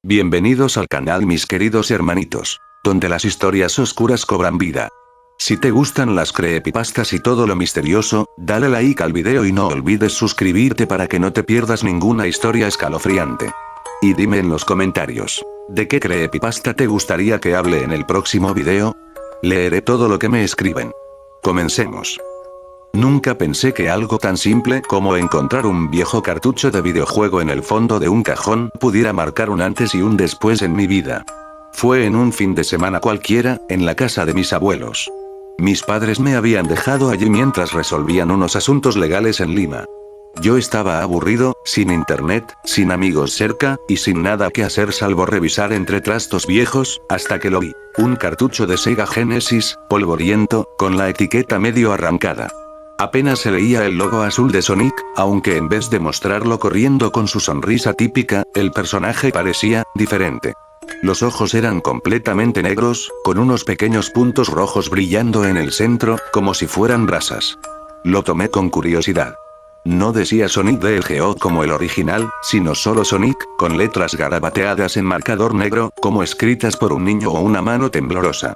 Bienvenidos al canal mis queridos hermanitos, donde las historias oscuras cobran vida. Si te gustan las creepypastas y todo lo misterioso, dale like al video y no olvides suscribirte para que no te pierdas ninguna historia escalofriante. Y dime en los comentarios, ¿de qué creepypasta te gustaría que hable en el próximo video? Leeré todo lo que me escriben. Comencemos. Nunca pensé que algo tan simple como encontrar un viejo cartucho de videojuego en el fondo de un cajón pudiera marcar un antes y un después en mi vida. Fue en un fin de semana cualquiera, en la casa de mis abuelos. Mis padres me habían dejado allí mientras resolvían unos asuntos legales en Lima. Yo estaba aburrido, sin internet, sin amigos cerca, y sin nada que hacer salvo revisar entre trastos viejos, hasta que lo vi. Un cartucho de Sega Genesis, polvoriento, con la etiqueta medio arrancada. Apenas se leía el logo azul de Sonic, aunque en vez de mostrarlo corriendo con su sonrisa típica, el personaje parecía diferente. Los ojos eran completamente negros, con unos pequeños puntos rojos brillando en el centro, como si fueran brasas. Lo tomé con curiosidad. No decía Sonic the Hedgehog como el original, sino solo Sonic, con letras garabateadas en marcador negro, como escritas por un niño o una mano temblorosa.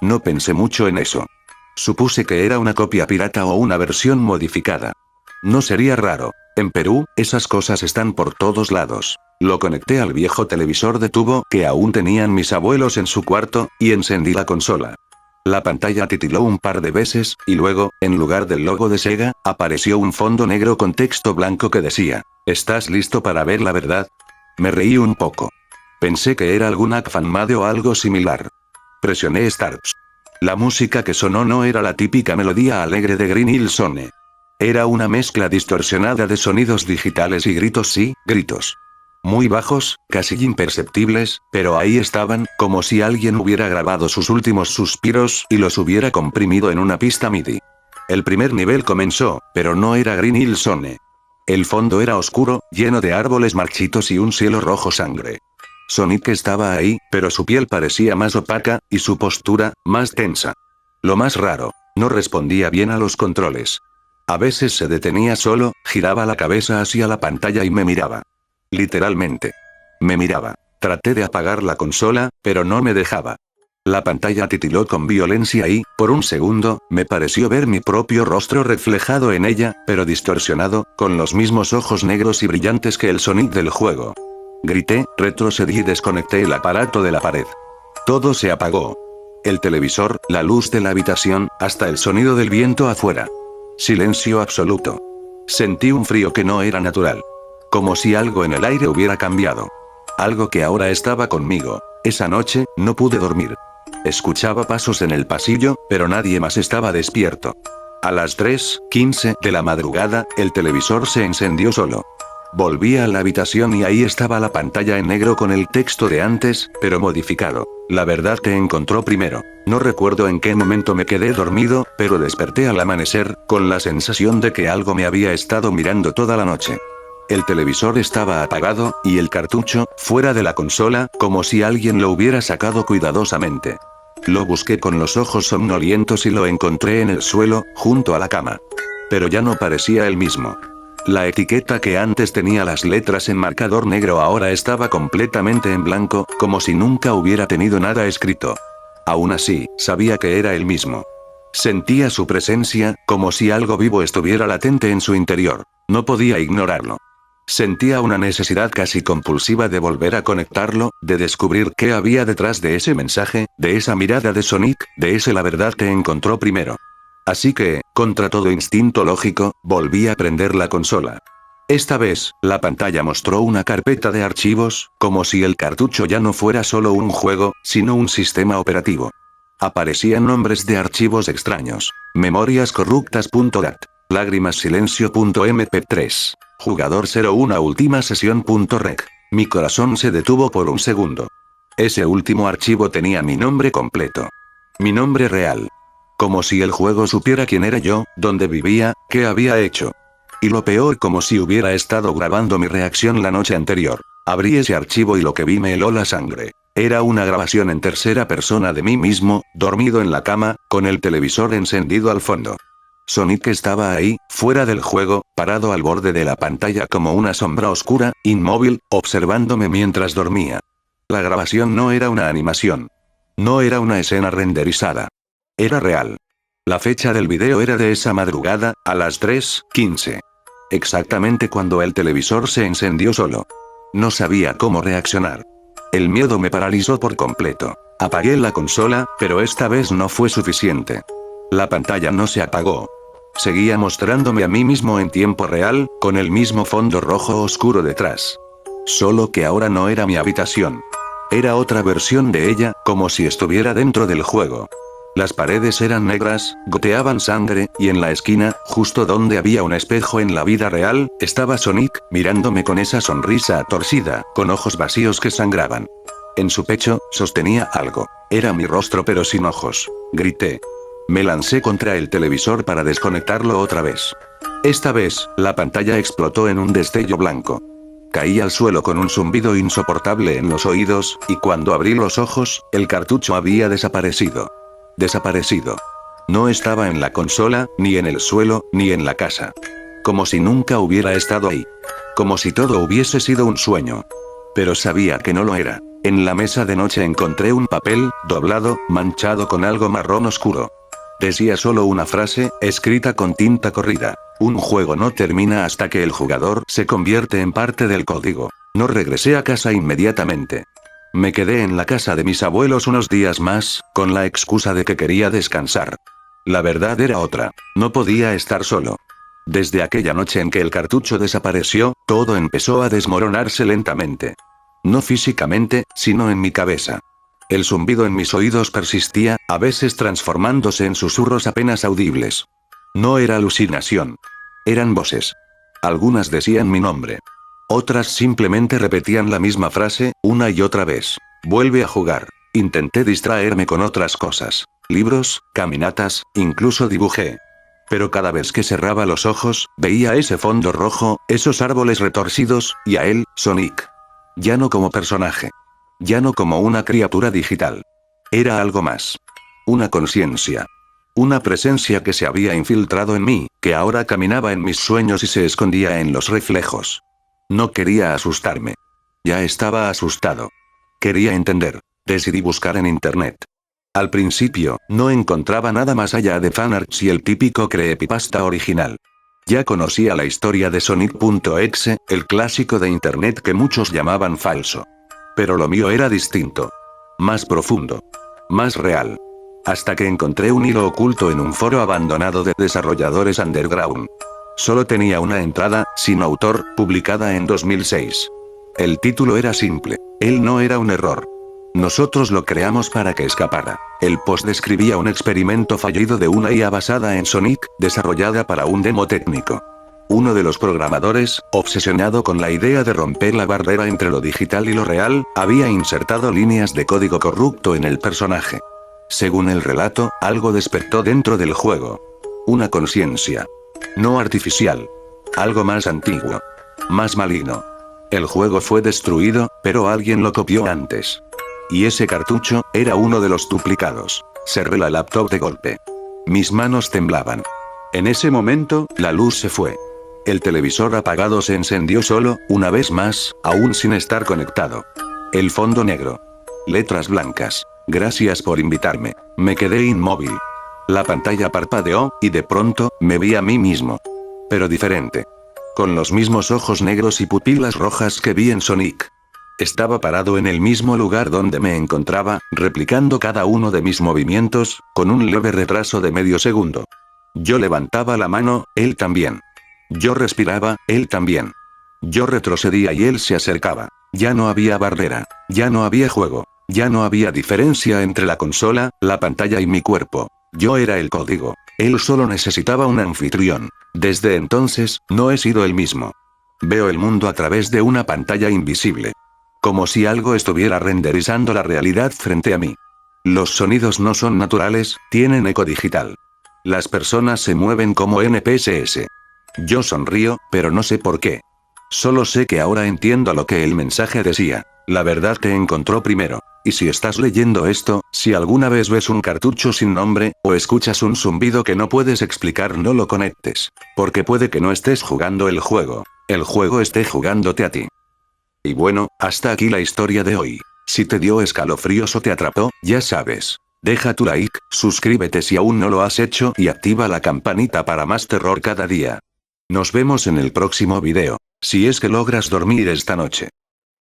No pensé mucho en eso. Supuse que era una copia pirata o una versión modificada. No sería raro. En Perú, esas cosas están por todos lados. Lo conecté al viejo televisor de tubo que aún tenían mis abuelos en su cuarto, y encendí la consola. La pantalla titiló un par de veces, y luego, en lugar del logo de Sega, apareció un fondo negro con texto blanco que decía: ¿estás listo para ver la verdad? Me reí un poco. Pensé que era algún Fanmade o algo similar. Presioné Start. La música que sonó no era la típica melodía alegre de Green Hill Zone. Era una mezcla distorsionada de sonidos digitales y gritos, sí, gritos. Muy bajos, casi imperceptibles, pero ahí estaban, como si alguien hubiera grabado sus últimos suspiros y los hubiera comprimido en una pista MIDI. El primer nivel comenzó, pero no era Green Hill Zone. El fondo era oscuro, lleno de árboles marchitos y un cielo rojo sangre. Sonic estaba ahí, pero su piel parecía más opaca, y su postura, más tensa. Lo más raro, no respondía bien a los controles. A veces se detenía solo, giraba la cabeza hacia la pantalla y me miraba. Literalmente. Me miraba. Traté de apagar la consola, pero no me dejaba. La pantalla titiló con violencia y, por un segundo, me pareció ver mi propio rostro reflejado en ella, pero distorsionado, con los mismos ojos negros y brillantes que el Sonic del juego. Grité, retrocedí y desconecté el aparato de la pared. Todo se apagó. El televisor, la luz de la habitación, hasta el sonido del viento afuera. Silencio absoluto. Sentí un frío que no era natural. Como si algo en el aire hubiera cambiado. Algo que ahora estaba conmigo. Esa noche, no pude dormir. Escuchaba pasos en el pasillo, pero nadie más estaba despierto. A las 3:15 de la madrugada, el televisor se encendió solo. Volví a la habitación y ahí estaba la pantalla en negro con el texto de antes, pero modificado. La verdad te encontró primero. No recuerdo en qué momento me quedé dormido, pero desperté al amanecer, con la sensación de que algo me había estado mirando toda la noche. El televisor estaba apagado, y el cartucho, fuera de la consola, como si alguien lo hubiera sacado cuidadosamente. Lo busqué con los ojos somnolientos y lo encontré en el suelo, junto a la cama. Pero ya no parecía el mismo. La etiqueta que antes tenía las letras en marcador negro ahora estaba completamente en blanco, como si nunca hubiera tenido nada escrito. Aún así, sabía que era el mismo. Sentía su presencia, como si algo vivo estuviera latente en su interior. No podía ignorarlo. Sentía una necesidad casi compulsiva de volver a conectarlo, de descubrir qué había detrás de ese mensaje, de esa mirada de Sonic, de ese la verdad te encontró primero. Así que, contra todo instinto lógico, volví a prender la consola. Esta vez, la pantalla mostró una carpeta de archivos, como si el cartucho ya no fuera solo un juego, sino un sistema operativo. Aparecían nombres de archivos extraños. Memoriascorruptas.dat. Lágrimassilencio.mp3. Jugador 01 última sesión.rec. Mi corazón se detuvo por un segundo. Ese último archivo tenía mi nombre completo. Mi nombre real. Como si el juego supiera quién era yo, dónde vivía, qué había hecho. Y lo peor, como si hubiera estado grabando mi reacción la noche anterior. Abrí ese archivo y lo que vi me heló la sangre. Era una grabación en tercera persona de mí mismo, dormido en la cama, con el televisor encendido al fondo. Sonic estaba ahí, fuera del juego, parado al borde de la pantalla como una sombra oscura, inmóvil, observándome mientras dormía. La grabación no era una animación. No era una escena renderizada. Era real. La fecha del video era de esa madrugada, a las 3:15. Exactamente cuando el televisor se encendió solo. No sabía cómo reaccionar. El miedo me paralizó por completo. Apagué la consola, pero esta vez no fue suficiente. La pantalla no se apagó. Seguía mostrándome a mí mismo en tiempo real, con el mismo fondo rojo oscuro detrás. Solo que ahora no era mi habitación. Era otra versión de ella, como si estuviera dentro del juego. Las paredes eran negras, goteaban sangre, y en la esquina, justo donde había un espejo en la vida real, estaba Sonic, mirándome con esa sonrisa torcida, con ojos vacíos que sangraban. En su pecho, sostenía algo. Era mi rostro pero sin ojos. Grité. Me lancé contra el televisor para desconectarlo otra vez. Esta vez, la pantalla explotó en un destello blanco. Caí al suelo con un zumbido insoportable en los oídos, y cuando abrí los ojos, el cartucho había desaparecido. Desaparecido. No estaba en la consola, ni en el suelo, ni en la casa. Como si nunca hubiera estado ahí. Como si todo hubiese sido un sueño. Pero sabía que no lo era. En la mesa de noche encontré un papel, doblado, manchado con algo marrón oscuro. Decía solo una frase, escrita con tinta corrida. Un juego no termina hasta que el jugador se convierte en parte del código. No regresé a casa inmediatamente. Me quedé en la casa de mis abuelos unos días más, con la excusa de que quería descansar. La verdad era otra. No podía estar solo. Desde aquella noche en que el cartucho desapareció, todo empezó a desmoronarse lentamente. No físicamente, sino en mi cabeza. El zumbido en mis oídos persistía, a veces transformándose en susurros apenas audibles. No era alucinación. Eran voces. Algunas decían mi nombre. Otras simplemente repetían la misma frase, una y otra vez. Vuelve a jugar. Intenté distraerme con otras cosas. Libros, caminatas, incluso dibujé. Pero cada vez que cerraba los ojos, veía ese fondo rojo, esos árboles retorcidos, y a él, Sonic. Ya no como personaje. Ya no como una criatura digital. Era algo más. Una conciencia. Una presencia que se había infiltrado en mí, que ahora caminaba en mis sueños y se escondía en los reflejos. No quería asustarme. Ya estaba asustado. Quería entender. Decidí buscar en internet. Al principio, no encontraba nada más allá de fanarts y el típico creepypasta original. Ya conocía la historia de Sonic.exe, el clásico de internet que muchos llamaban falso. Pero lo mío era distinto. Más profundo. Más real. Hasta que encontré un hilo oculto en un foro abandonado de desarrolladores underground. Solo tenía una entrada, sin autor, publicada en 2006. El título era simple. Él no era un error. Nosotros lo creamos para que escapara. El post describía un experimento fallido de una IA basada en Sonic, desarrollada para un demo técnico. Uno de los programadores, obsesionado con la idea de romper la barrera entre lo digital y lo real, había insertado líneas de código corrupto en el personaje. Según el relato, algo despertó dentro del juego. Una conciencia. No artificial. Algo más antiguo. Más maligno. El juego fue destruido, pero alguien lo copió antes. Y ese cartucho, era uno de los duplicados. Cerré la laptop de golpe. Mis manos temblaban. En ese momento, la luz se fue. El televisor apagado se encendió solo, una vez más, aún sin estar conectado. El fondo negro. Letras blancas. Gracias por invitarme. Me quedé inmóvil. La pantalla parpadeó, y de pronto, me vi a mí mismo. Pero diferente. Con los mismos ojos negros y pupilas rojas que vi en Sonic. Estaba parado en el mismo lugar donde me encontraba, replicando cada uno de mis movimientos, con un leve retraso de medio segundo. Yo levantaba la mano, él también. Yo respiraba, él también. Yo retrocedía y él se acercaba. Ya no había barrera. Ya no había juego. Ya no había diferencia entre la consola, la pantalla y mi cuerpo. Yo era el código. Él solo necesitaba un anfitrión. Desde entonces, no he sido el mismo. Veo el mundo a través de una pantalla invisible. Como si algo estuviera renderizando la realidad frente a mí. Los sonidos no son naturales, tienen eco digital. Las personas se mueven como NPCs. Yo sonrío, pero no sé por qué. Solo sé que ahora entiendo lo que el mensaje decía. La verdad te encontró primero. Y si estás leyendo esto, si alguna vez ves un cartucho sin nombre, o escuchas un zumbido que no puedes explicar, no lo conectes. Porque puede que no estés jugando el juego. El juego esté jugándote a ti. Y bueno, hasta aquí la historia de hoy. Si te dio escalofríos o te atrapó, ya sabes. Deja tu like, suscríbete si aún no lo has hecho y activa la campanita para más terror cada día. Nos vemos en el próximo video. Si es que logras dormir esta noche.